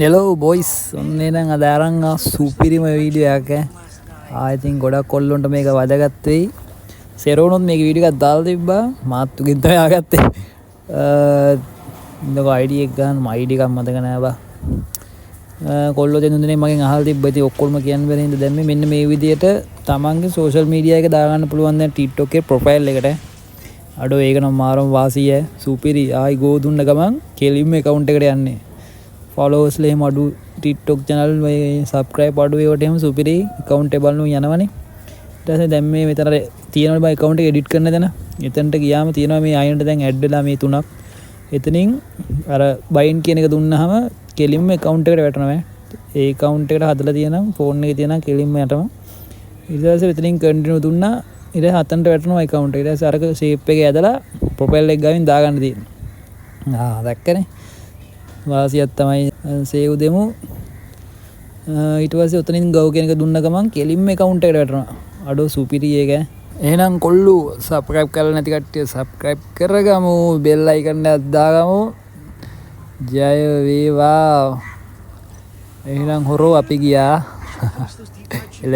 නෙලෝ boys ඔන්නේ නම් අද අරන් සුපිරිම වීඩියෝ එකක් I think ගොඩක් කොල්ලොන්ට මේක වැදගත් වෙයි සෙරවුනොත් මේක වීඩියෝ එකක් දාලා තිබ්බා මාත් උගෙන් තමයි ආගත්තේ ඉන්නකෝ ID එක ගන්න මම ID එකක් මතක නෑ බා කොල්ලෝ දෙන්නුනේ මගෙන් අහලා තිබ්බා ඉතින් ඔක්කොම කියන්න බැරි හින්දා දැන් මෙන්න මේ විදියට තමන්ගේ සෝෂල් මීඩියා එක දාගන්න පුළුවන් දැන් TikTok එකේ ප්‍රොෆයිල් එකට අඩෝ ඒක නම් මාරම වාසිය සුපිරි ආයි ගෝ දුන්න ගමන් කෙලින්ම account එකට යන්නේ followers ලේම අඩු TikTok channel මේ subscribe අඩු ඒවට එහෙම සුපිරි accountable නු යනවනේ ඊට පස්සේ දැන් මේ මෙතන තියෙනවා බයි account එක edit කරන්න දෙන එතනට ගියාම තියෙනවා මේ අයිනට දැන් add වෙලා මේ තුනක් එතනින් අර bind කියන එක දුන්නාම කෙලින්ම account එකට වැටෙනවා ඒ account එකට හදලා තියෙනම් phone එකේ තියෙනම් කෙලින්ම යටම ඊට පස්සේ එතනින් continue දුන්නා ඊට හතන්ට වැටෙනවා account එක ඊට පස්සේ අරක shape එක ඇදලා profile එක ගාවින් දාගන්න තියෙනවා දැක්කනේ වාසියක් තමයි සේව් දෙමු ඊට පස්සේ උතනින් ගව් කියන එක දුන්න ගමන් කෙලින්ම account එකට වැටෙනවා අඩෝ සුපිරි එක එහෙනම් කොල්ලු subscribe කරලා නැති කට්ටිය subscribe කරගමු bell icon එක දාගමු ජය වේවා එහෙනම් හොරෝ අපි ගියා එල